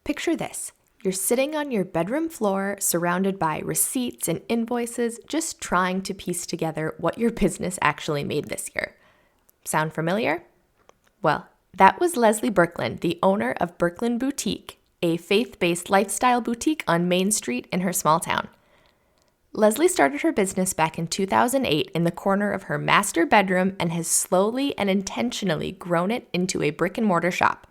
Picture this. You're sitting on your bedroom floor, surrounded by receipts and invoices, just trying to piece together what your business actually made this year. Sound familiar? Well, that was Leslie Birkland, the owner of Birkland Boutique, a faith-based lifestyle boutique on Main Street in her small town. Leslie started her business back in 2008 in the corner of her master bedroom and has slowly and intentionally grown it into a brick-and-mortar shop.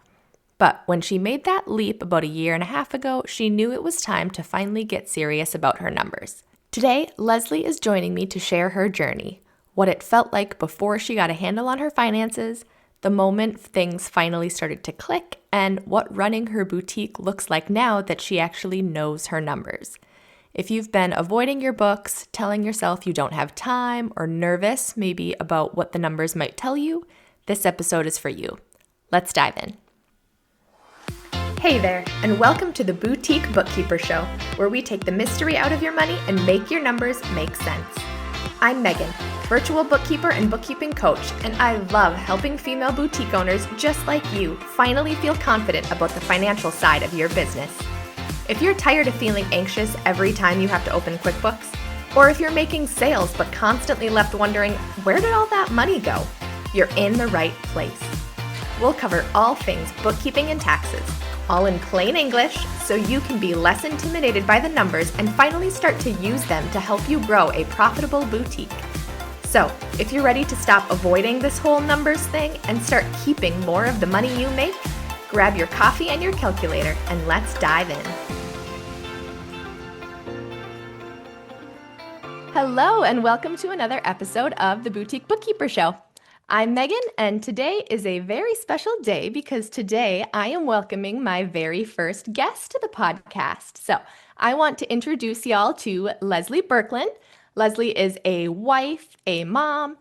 But when she made that leap about a year and a half ago, she knew it was time to finally get serious about her numbers. Today, Leslie is joining me to share her journey, what it felt like before she got a handle on her finances, the moment things finally started to click, and what running her boutique looks like now that she actually knows her numbers. If you've been avoiding your books, telling yourself you don't have time, or nervous maybe about what the numbers might tell you, this episode is for you. Let's dive in. Hey there, and welcome to the Boutique Bookkeeper Show, where we take the mystery out of your money and make your numbers make sense. I'm Megan, virtual bookkeeper and bookkeeping coach, and I love helping female boutique owners just like you finally feel confident about the financial side of your business. If you're tired of feeling anxious every time you have to open QuickBooks, or if you're making sales but constantly left wondering, where did all that money go? You're in the right place. We'll cover all things bookkeeping and taxes, all in plain English, so you can be less intimidated by the numbers and finally start to use them to help you grow a profitable boutique. So, if you're ready to stop avoiding this whole numbers thing and start keeping more of the money you make, grab your coffee and your calculator and let's dive in. Hello, and welcome to another episode of the Boutique Bookkeeper Show. I'm Megan, and today is a very special day because today I am welcoming my very first guest to the podcast. So I want to introduce y'all to Leslie Birkland. Leslie is a wife, a mom,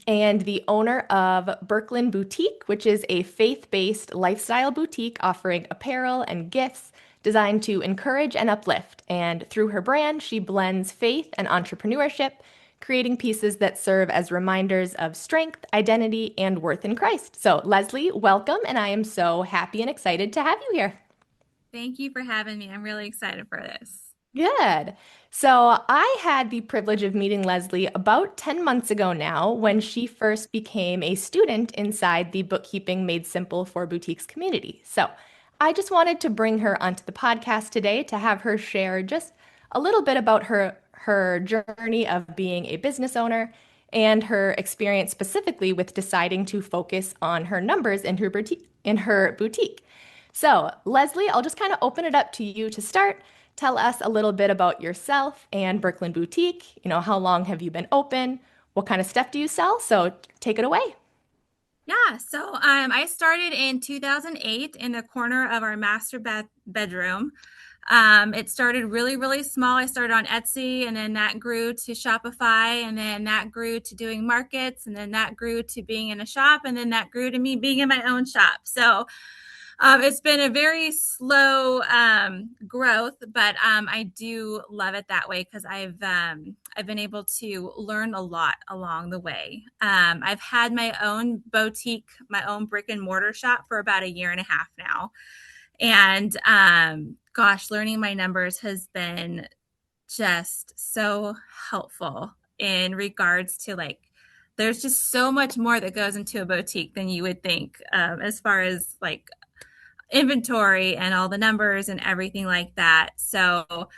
and the owner of Birkland Boutique, which is a faith-based lifestyle boutique offering apparel and gifts designed to encourage and uplift. And through her brand, she blends faith and entrepreneurship, creating pieces that serve as reminders of strength, identity, and worth in Christ. So, Leslie, welcome, and I am so happy and excited to have you here. Thank you for having me. I'm really excited for this. Good. So, I had the privilege of meeting Leslie about 10 months ago now when she first became a student inside the Bookkeeping Made Simple for Boutiques community. So, I just wanted to bring her onto the podcast today to have her share just a little bit about her journey of being a business owner and her experience specifically with deciding to focus on her numbers in her boutique. So, Leslie, I'll just kind of open it up to you to start. Tell us a little bit about yourself and Birkland Boutique. How long have you been open? What kind of stuff do you sell? So, take it away. Yeah, so I started in 2008 in the corner of our master bedroom. It started really, really small. I started on Etsy, and then that grew to Shopify, and then that grew to doing markets, and then that grew to being in a shop, and then that grew to me being in my own shop. So it's been a very slow growth, but I do love it that way because I've been able to learn a lot along the way. I've had my own boutique, my own brick and mortar shop for about a year and a half now. And gosh, learning my numbers has been just so helpful in regards to there's just so much more that goes into a boutique than you would think, as far as inventory and all the numbers and everything like that. So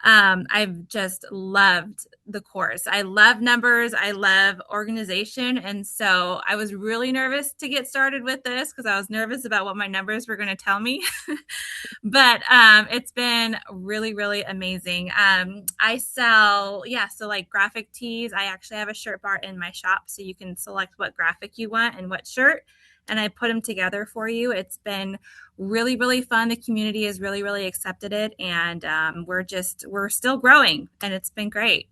I've just loved the course. I love numbers. I love organization. And so I was really nervous to get started with this because I was nervous about what my numbers were going to tell me. But it's been really, really amazing. I sell, so graphic tees. I actually have a shirt bar in my shop, so you can select what graphic you want and what shirt, and I put them together for you. It's been really, really fun. The community has really, really accepted it, and we're still growing, and it's been great.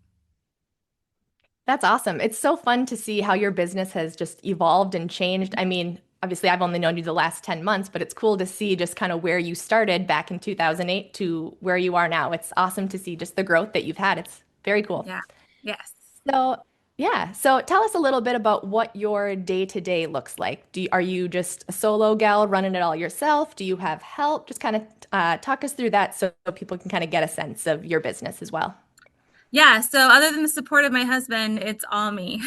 That's awesome. It's so fun to see how your business has just evolved and changed. I mean, obviously, I've only known you the last 10 months, but it's cool to see just kind of where you started back in 2008 to where you are now. It's awesome to see just the growth that you've had. It's very cool. Yeah. Yes. So Yeah. So tell us a little bit about what your day to day looks like. Are you just a solo gal running it all yourself? Do you have help? Just kind of talk us through that so people can kind of get a sense of your business as well. Yeah, so other than the support of my husband, it's all me.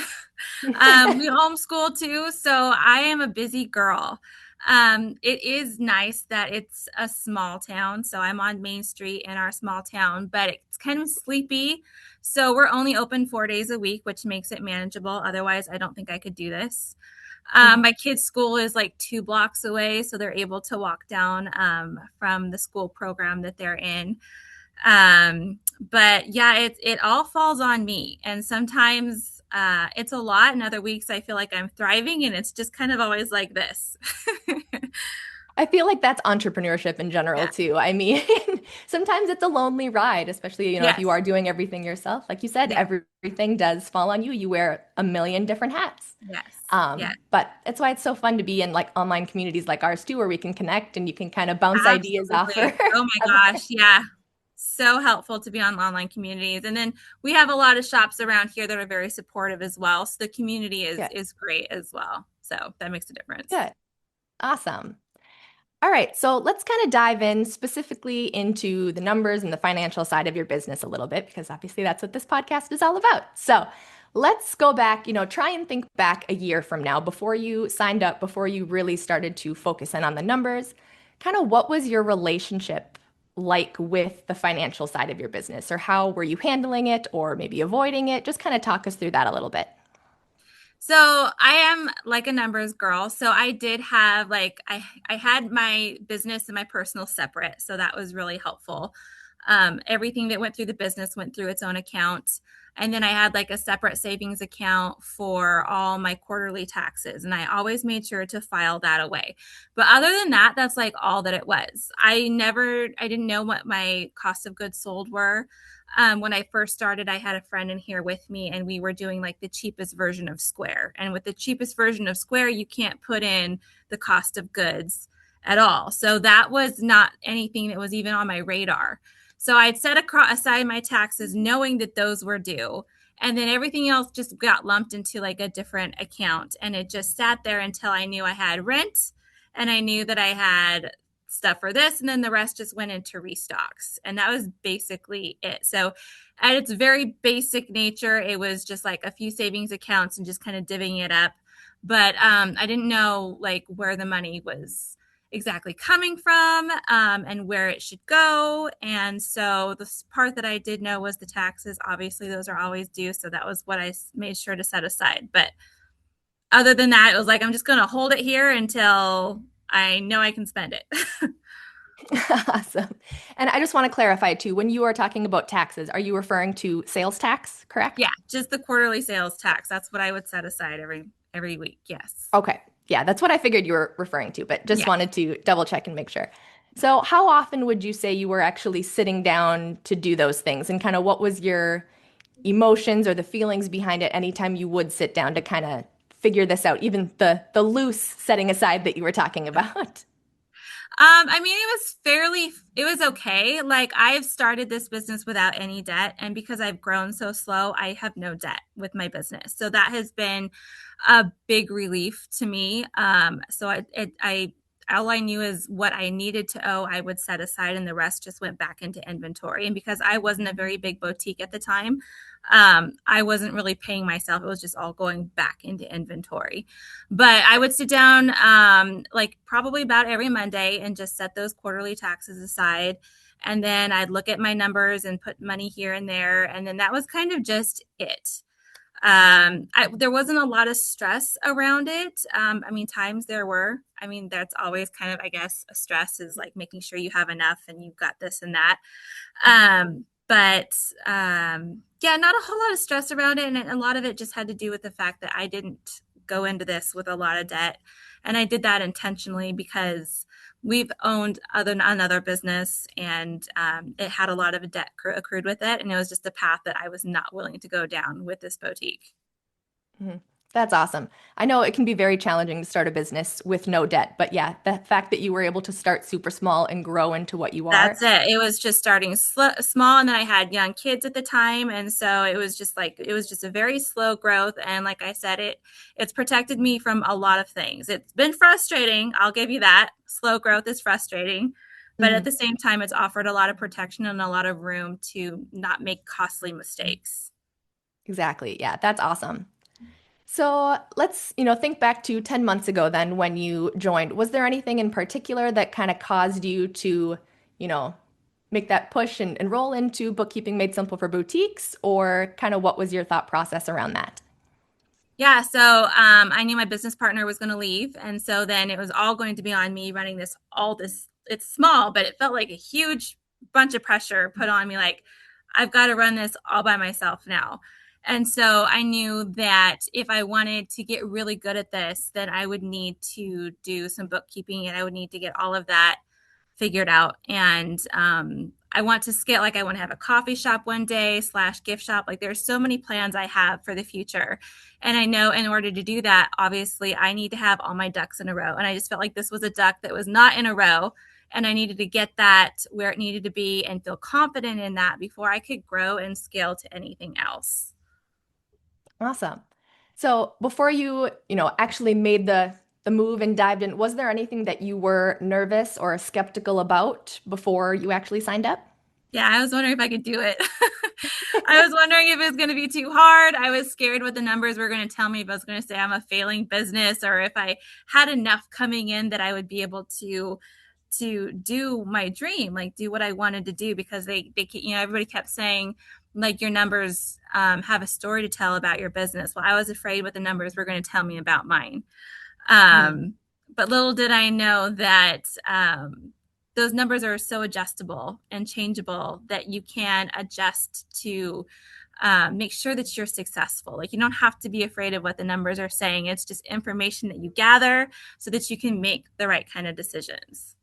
We homeschool too, so I am a busy girl. It is nice that it's a small town, so I'm on Main Street in our small town, but it's kind of sleepy. So we're only open 4 days a week, which makes it manageable. Otherwise, I don't think I could do this. Mhm. My kids' school is like 2 blocks away, so they're able to walk down from the school program that they're in. But yeah, it all falls on me, and sometimes it's a lot, and other weeks I feel like I'm thriving, and it's just kind of always like this. I feel like that's entrepreneurship in general Yeah. too. I mean, sometimes it's a lonely ride, especially, if you Yes. are doing everything yourself. Like you said, Yeah. everything does fall on you. You wear a million different hats. Yes. Yeah. But that's why it's so fun to be in like online communities like ours too, where we can connect and you can kind of bounce ideas off Absolutely. of Oh my other. gosh. Yeah. So helpful to be on online communities. And then we have a lot of shops around here that are very supportive as well. So the community is Good, is great as well. So that makes a difference. good, awesome. All right, so let's kind of dive in specifically into the numbers and the financial side of your business a little bit, because obviously that's what this podcast is all about. So let's go back, try and think back a year from now before you signed up, before you really started to focus in on the numbers. Kind of what was your relationship like with the financial side of your business, or how were you handling it, or maybe avoiding it? Just kind of talk us through that a little bit. So I am like a numbers girl. So I did have like I had my business and my personal separate. So that was really helpful. Everything that went through the business went through its own account. And then I had like a separate savings account for all my quarterly taxes. And I always made sure to file that away. But other than that, that's like all that it was. I didn't know what my cost of goods sold were. When I first started, I had a friend in here with me, and we were doing like the cheapest version of Square. And with the cheapest version of Square, you can't put in the cost of goods at all. So that was not anything that was even on my radar. So I'd set aside my taxes knowing that those were due. And then everything else just got lumped into like a different account. And it just sat there until I knew I had rent and I knew that I had stuff for this, and then the rest just went into restocks, and that was basically it. So at its very basic nature, it was just like a few savings accounts and just kind of divvying it up. But I didn't know like where the money was exactly coming from, and where it should go. And so the part that I did know was the taxes. Obviously those are always due, so that was what I made sure to set aside. But other than that, it was like I'm just going to hold it here until I know I can spend it. Awesome. And I just want to clarify too, when you are talking about taxes, are you referring to sales tax, Yeah, correct? just the quarterly sales tax. That's what I would set aside every week. Yes. Okay. Yeah, that's what I figured you were referring to, but just Yeah. wanted to double check and make sure. So, how often would you say you were actually sitting down to do those things? And kind of what was your emotions or the feelings behind it anytime you would sit down to kind of figure this out, even the loose setting aside that you were talking about? I mean, it was okay. Like I've started this business without any debt, and because I've grown so slow, I have no debt with my business. So that has been a big relief to me. So I all I knew is what I needed to owe, I would set aside, and the rest just went back into inventory. And because I wasn't a very big boutique at the time, I wasn't really paying myself. It was just all going back into inventory. But I would sit down like probably about every Monday and just set those quarterly taxes aside. And then I'd look at my numbers and put money here and there. And then that was kind of just it. There wasn't a lot of stress around it. I mean, times there were. I mean, that's always kind of, I guess, a stress is like making sure you have enough and you've got this and that. But yeah, not a whole lot of stress around it. And a lot of it just had to do with the fact that I didn't go into this with a lot of debt. And I did that intentionally because we've owned another business, and it had a lot of debt accrued with it. And it was just a path that I was not willing to go down with this boutique. Mhm. That's awesome. I know it can be very challenging to start a business with no debt, but yeah, the fact that you were able to start super small and grow into what you are. That's it. It was just starting small, and then I had young kids at the time, and so it was just a very slow growth. And like I said, it's protected me from a lot of things. It's been frustrating. I'll give you that. Slow growth is frustrating, but at Mhm. the same time, it's offered a lot of protection and a lot of room to not make costly mistakes. Exactly. Yeah, that's awesome. So let's, think back to 10 months ago then when you joined. Was there anything in particular that kind of caused you to, you know, make that push and roll into bookkeeping made simple for boutiques, or kind of what was your thought process around that? Yeah, so I knew my business partner was going to leave, and so then it was all going to be on me running this. All this, it's small, but it felt like a huge bunch of pressure put on me. Like I've got to run this all by myself now, and so I knew that if I wanted to get really good at this, then I would need to do some bookkeeping, and I would need to get all of that figured out. And I want to scale. Like I want to have a coffee shop one day slash gift shop. Like there's so many plans I have for the future, and I know in order to do that, obviously, I need to have all my ducks in a row. And I just felt like this was a duck that was not in a row. And I needed to get that where it needed to be and feel confident in that before I could grow and scale to anything else. Awesome. So before you, actually made the move and dived in, was there anything that you were nervous or skeptical about before you actually signed up? Yeah, I was wondering if I could do it. I was wondering if it was going to be too hard. I was scared what the numbers were going to tell me, if I was going to say I'm a failing business, or if I had enough coming in that I would be able to do my dream, like do what I wanted to do, because everybody kept saying like your numbers have a story to tell about your business. Well, I was afraid what the numbers were going to tell me about mine. Mhm. Um, but little did I know that those numbers are so adjustable and changeable that you can adjust to make sure that you're successful. Like you don't have to be afraid of what the numbers are saying. It's just information that you gather so that you can make the right kind of decisions.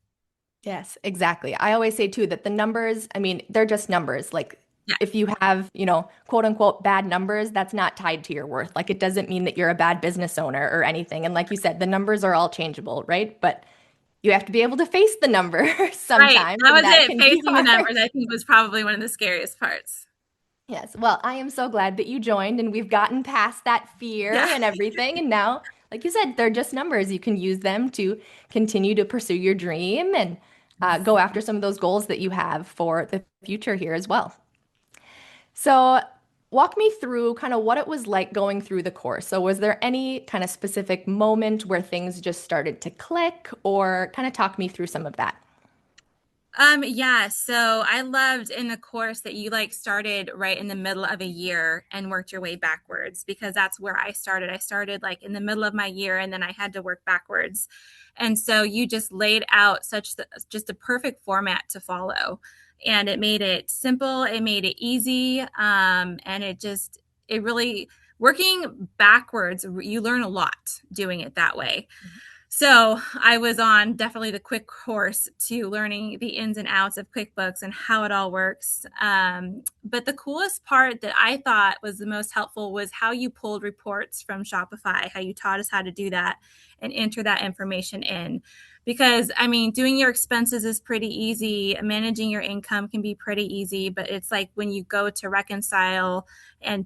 Yes, exactly. I always say too that the numbers, I mean, they're just numbers. Like Yeah, if you have, quote unquote bad numbers, that's not tied to your worth. Like it doesn't mean that you're a bad business owner or anything. And like you said, the numbers are all changeable, right? But you have to be able to face the number right. sometimes, That and was that it. can be Facing the hard. numbers, I think, was probably one of the scariest parts. Yes. Well, I am so glad that you joined and we've gotten past that fear Yeah. and everything. And now, like you said, they're just numbers. You can use them to continue to pursue your dream and go after some of those goals that you have for the future here as well. So, walk me through kind of what it was like going through the course. So, was there any kind of specific moment where things just started to click, or kind of talk me through some of that? Yeah, so I loved in the course that you like started right in the middle of a year and worked your way backwards, because that's where I started. I started like in the middle of my year and then I had to work backwards. And so you just laid out just a perfect format to follow. And it made it simple, it made it easy, and it really working backwards, you learn a lot doing it that way. So I was on definitely the quick course to learning the ins and outs of QuickBooks and how it all works. But the coolest part that I thought was the most helpful was how you pulled reports from Shopify, how you taught us how to do that and enter that information in. Because, I mean, doing your expenses is pretty easy. Managing your income can be pretty easy, but it's like when you go to reconcile and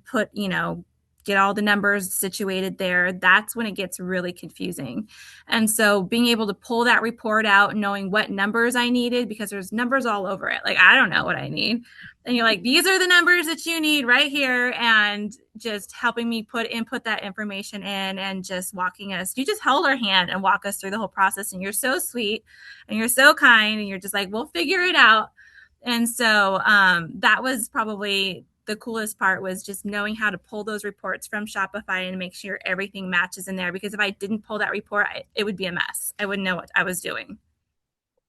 get all the numbers situated there, that's when it gets really confusing. And so being able to pull that report out, knowing what numbers I needed, because there's numbers all over it. Like, I don't know what I need. And you're like, these are the numbers that you need right here. And just helping me input that information in and just walking us. You just held our hand and walk us through the whole process. And you're so sweet and you're so kind. And you're just like, we'll figure it out. And so that was probably the coolest part, was just knowing how to pull those reports from Shopify and make sure everything matches in there. Because if I didn't pull that report, it would be a mess. I wouldn't know what I was doing.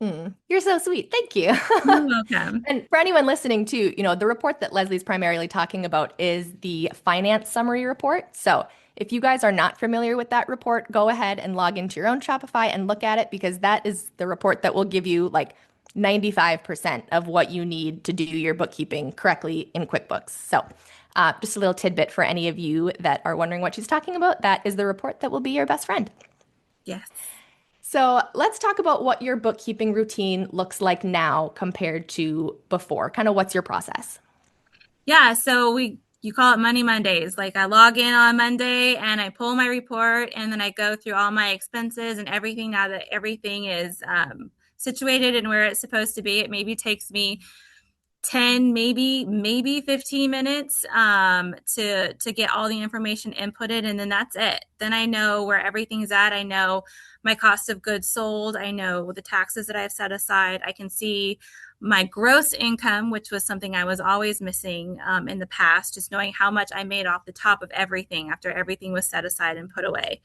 You're so sweet. Thank you. You're welcome. And for anyone listening too, the report that Leslie's primarily talking about is the finance summary report. So if you guys are not familiar with that report, go ahead and log into your own Shopify and look at it, because that is the report that will give you like 95% of what you need to do your bookkeeping correctly in QuickBooks. So Just a little tidbit for any of you that are wondering what she's talking about. That is the report that will be your best friend. Yes. So let's talk about what your bookkeeping routine looks like now compared to before. Kind of what's your process? Yeah, so you call it Money Mondays. Like I log in on Monday and I pull my report and then I go through all my expenses and everything now that everything is situated and where it's supposed to be. It maybe takes me 10 maybe 15 minutes to get all the information inputted, and then that's it. Then I know where everything's at. I know my cost of goods sold. I know the taxes that I've set aside. I can see my gross income, which was something I was always missing in the past, just knowing how much I made off the top of everything after everything was set aside and put away.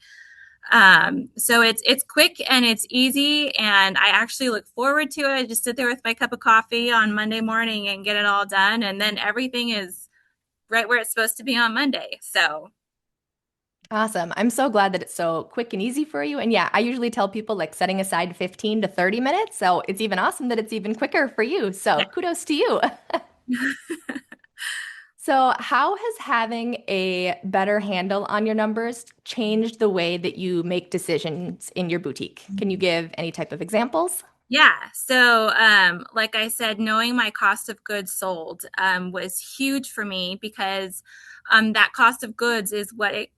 So it's quick and it's easy, and I actually look forward to it. I just sit there with my cup of coffee on Monday morning and get it all done, and then everything is right where it's supposed to be on Monday. So Awesome. I'm so glad that it's so quick and easy for you. And yeah, I usually tell people like setting aside 15 to 30 minutes. So it's even awesome that it's even quicker for you. So yeah. kudos to you. So, how has having a better handle on your numbers changed the way that you make decisions in your boutique? Can you give any type of examples? Yeah. So, like I said, knowing my cost of goods sold was huge for me because that cost of goods is what it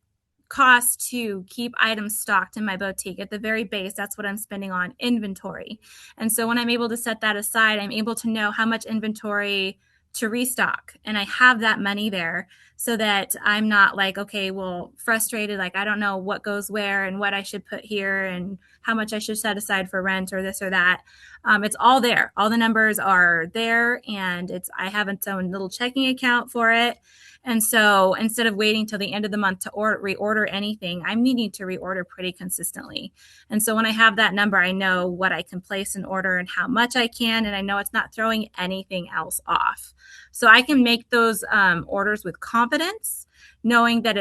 costs to keep items stocked in my boutique. At the very base, that's what I'm spending on inventory. And so when I'm able to set that aside, I'm able to know how much inventory to restock. And I have that money there so that I'm not like, okay, well, frustrated, like I don't know what goes where and what I should put here and how much I should set aside for rent or this or that. It's all there. All the numbers are there, and I have its own little checking account for it. And so instead of waiting till the end of the month to reorder anything, I'm needing to reorder pretty consistently. And so when I have that number, I know what I can place an order and how much I can, and I know it's not throwing anything else off. So I can make those orders with confidence, knowing that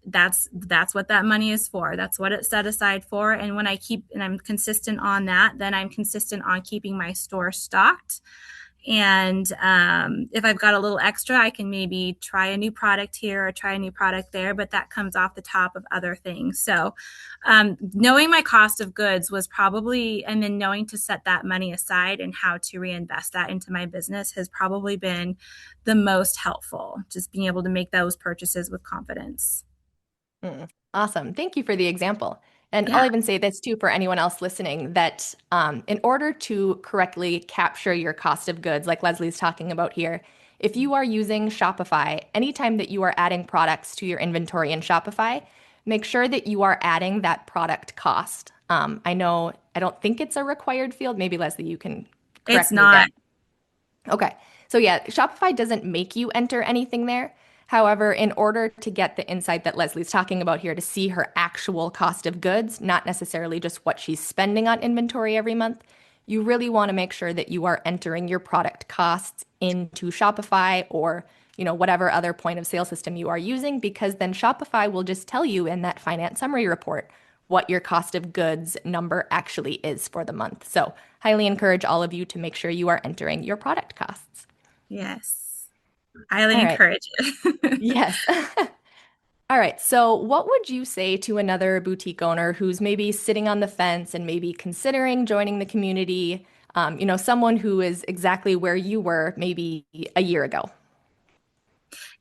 that's what that money is for. That's what it's set aside for. And when I'm consistent on that, then I'm consistent on keeping my store stocked. And if I've got a little extra, I can maybe try a new product here or try a new product there, but that comes off the top of other things. So knowing my cost of goods was probably, and then knowing to set that money aside and how to reinvest that into my business has probably been the most helpful, just being able to make those purchases with confidence. Awesome. Thank you for the example. And Yeah. I'll even say this too for anyone else listening that in order to correctly capture your cost of goods, like Leslie's talking about here, if you are using Shopify, anytime that you are adding products to your inventory in Shopify, make sure that you are adding that product cost. I don't think it's a required field. Maybe Leslie, you can It's correct me there. not. Okay. So yeah, Shopify doesn't make you enter anything there. However, in order to get the insight that Leslie's talking about here to see her actual cost of goods, not necessarily just what she's spending on inventory every month, you really want to make sure that you are entering your product costs into Shopify or, whatever other point of sale system you are using, because then Shopify will just tell you in that finance summary report what your cost of goods number actually is for the month. So, highly encourage all of you to make sure you are entering your product costs. Yes. Highly All right. encourage it. Yes. All right. So, what would you say to another boutique owner who's maybe sitting on the fence and maybe considering joining the community? Someone who is exactly where you were maybe a year ago.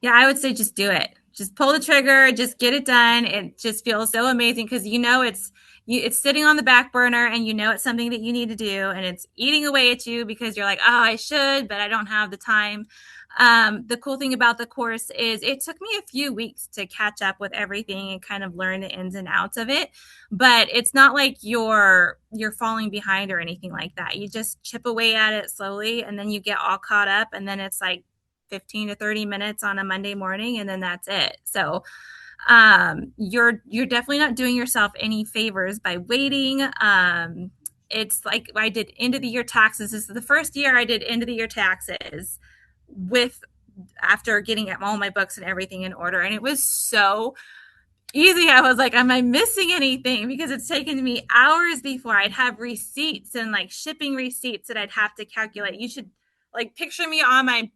Yeah, I would say just do it. Just pull the trigger, just get it done. It just feels so amazing because it's sitting on the back burner and you know it's something that you need to do and it's eating away at you because you're like, oh, I should, but I don't have the time. The cool thing about the course is it took me a few weeks to catch up with everything and kind of learn the ins and outs of it. But it's not like you're falling behind or anything like that. You just chip away at it slowly and then you get all caught up and then it's like 15 to 30 minutes on a Monday morning and then that's it. So you're definitely not doing yourself any favors by waiting. It's like I did end of the year taxes. This is the first year I did end of the year taxes with after getting all my books and everything in order. And it was so easy. I was like, am I missing anything? Because it's taken me hours before I'd have receipts and like shipping receipts that I'd have to calculate. You should like picture me on my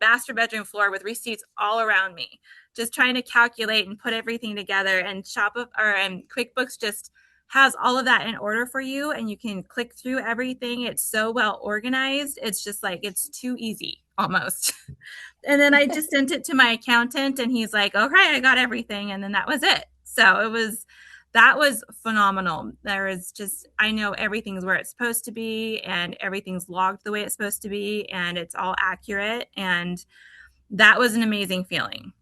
master bedroom floor with receipts all around me, just trying to calculate and put everything together. And QuickBooks just has all of that in order for you, and you can click through everything. It's so well organized. It's just like it's too easy almost. And then I just sent it to my accountant, and he's like, "Okay, I got everything." And then that was it. So that was phenomenal. I know everything's where it's supposed to be, and everything's logged the way it's supposed to be, and it's all accurate. And that was an amazing feeling.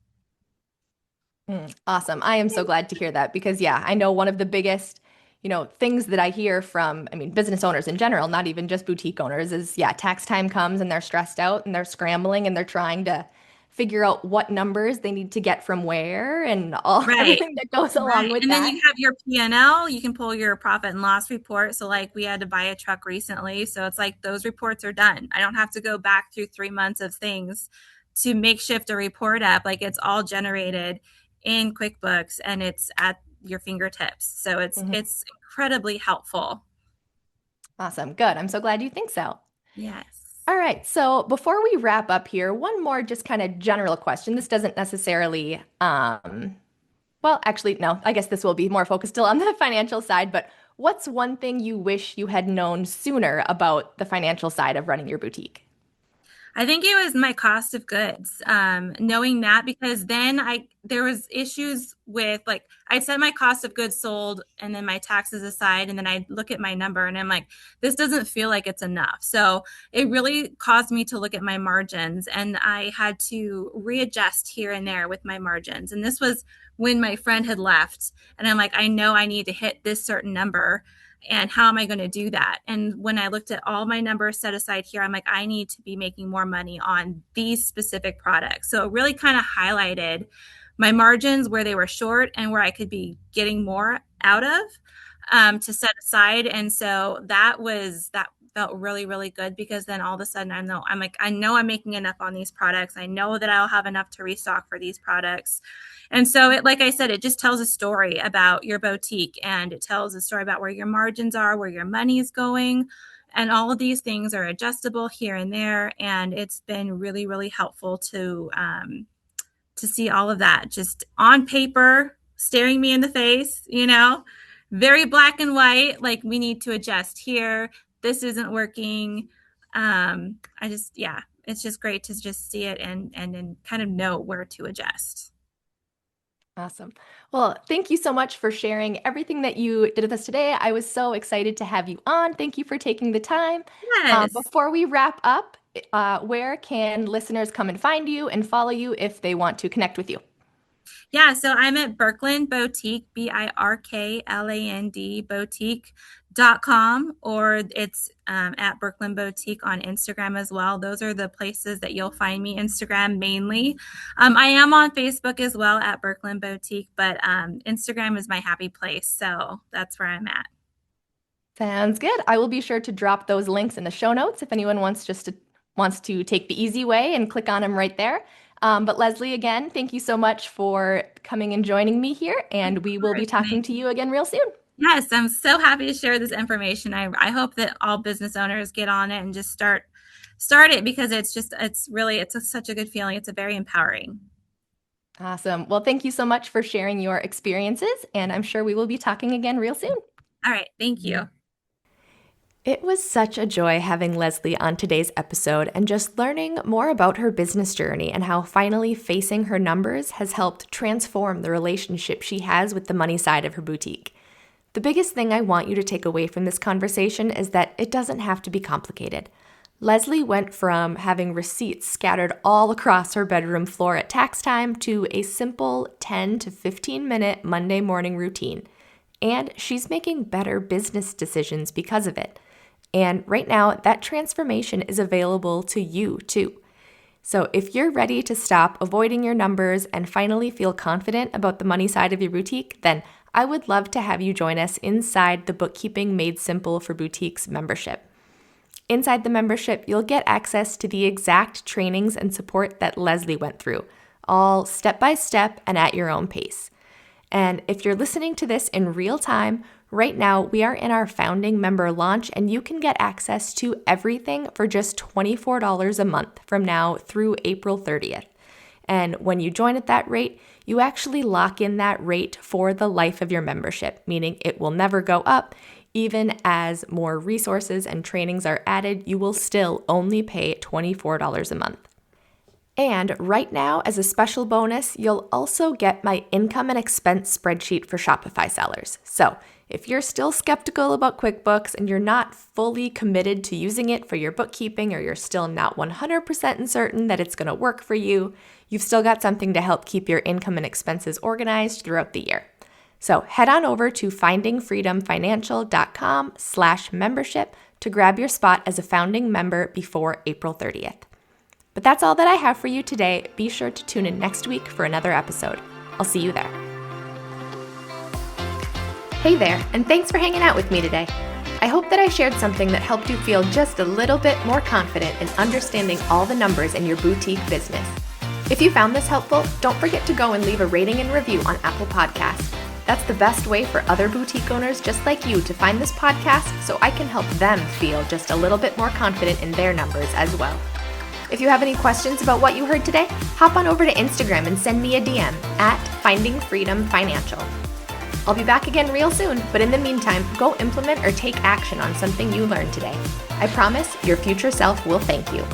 Awesome. I am so glad to hear that because, yeah, I know one of the biggest, things that I hear from, business owners in general, not even just boutique owners, is, yeah, tax time comes and they're stressed out and they're scrambling and they're trying to figure out what numbers they need to get from where and all Right. everything that goes along Right. with And then that. you have your P&L, you can pull your profit and loss report. So like we had to buy a truck recently. So it's like those reports are done. I don't have to go back through 3 months of things to makeshift a report up. Like it's all generated in QuickBooks and it's at your fingertips. So it's incredibly helpful. Awesome. Good. I'm so glad you think so. Yes. All right. So before we wrap up here, one more just kind of general question. This doesn't necessarily, well, actually, no, I guess this will be more focused still on the financial side, but what's one thing you wish you had known sooner about the financial side of running your boutique? I think it was my cost of goods. Knowing that, because then there was issues with, like, I set my cost of goods sold and then my taxes aside, and then I look at my number and I'm like, this doesn't feel like it's enough. So it really caused me to look at my margins, and I had to readjust here and there with my margins. And this was when my friend had left, and I'm like, I know I need to hit this certain number, and how am I going to do that? And when I looked at all my numbers set aside here, I'm like, I need to be making more money on these specific products. So it really kind of highlighted my margins where they were short and where I could be getting more out of, to set aside. And so that felt really, really good, because then all of a sudden I know I'm making enough on these products. I know that I'll have enough to restock for these products. And so like I said, it just tells a story about your boutique, and it tells a story about where your margins are, where your money is going. And all of these things are adjustable here and there. And it's been really, really helpful to see all of that just on paper, staring me in the face, very black and white, like we need to adjust here. This isn't working. Yeah, it's just great to just see it and then kind of know where to adjust. Awesome. Well, thank you so much for sharing everything that you did with us today. I was so excited to have you on. Thank you for taking the time. Yes. Before we wrap up, where can listeners come and find you and follow you if they want to connect with you? Yeah, so I'm at Birkland Boutique, Birkland boutique.com, or it's at Birkland Boutique on Instagram as well. Those are the places that you'll find me. Instagram mainly. I am on Facebook as well at Birkland Boutique, but Instagram is my happy place. So that's where I'm at. Sounds good. I will be sure to drop those links in the show notes if anyone wants to take the easy way and click on them right there. But Leslie, again, thank you so much for coming and joining me here, and we will be talking to you again real soon. Yes, I'm so happy to share this information. I hope that all business owners get on it and just start it, because it's such a good feeling. It's a very empowering. Awesome. Well, thank you so much for sharing your experiences, and I'm sure we will be talking again real soon. All right. Thank you. It was such a joy having Leslie on today's episode and just learning more about her business journey and how finally facing her numbers has helped transform the relationship she has with the money side of her boutique. The biggest thing I want you to take away from this conversation is that it doesn't have to be complicated. Leslie went from having receipts scattered all across her bedroom floor at tax time to a simple 10 to 15 minute Monday morning routine. And she's making better business decisions because of it. And right now, that transformation is available to you too. So if you're ready to stop avoiding your numbers and finally feel confident about the money side of your boutique, then I would love to have you join us inside the Bookkeeping Made Simple for Boutiques membership. Inside the membership, you'll get access to the exact trainings and support that Leslie went through, all step by step and at your own pace. And if you're listening to this in real time, right now we are in our founding member launch and you can get access to everything for just $24 a month from now through April 30th. And when you join at that rate, you actually lock in that rate for the life of your membership, meaning it will never go up. Even as more resources and trainings are added, you will still only pay $24 a month. And right now, as a special bonus, you'll also get my income and expense spreadsheet for Shopify sellers. So if you're still skeptical about QuickBooks and you're not fully committed to using it for your bookkeeping, or you're still not 100% certain that it's going to work for you, you've still got something to help keep your income and expenses organized throughout the year. So head on over to findingfreedomfinancial.com/membership to grab your spot as a founding member before April 30th. But that's all that I have for you today. Be sure to tune in next week for another episode. I'll see you there. Hey there, and thanks for hanging out with me today. I hope that I shared something that helped you feel just a little bit more confident in understanding all the numbers in your boutique business. If you found this helpful, don't forget to go and leave a rating and review on Apple Podcasts. That's the best way for other boutique owners just like you to find this podcast, so I can help them feel just a little bit more confident in their numbers as well. If you have any questions about what you heard today, hop on over to Instagram and send me a DM at Finding Freedom Financial. I'll be back again real soon, but in the meantime, go implement or take action on something you learned today. I promise your future self will thank you.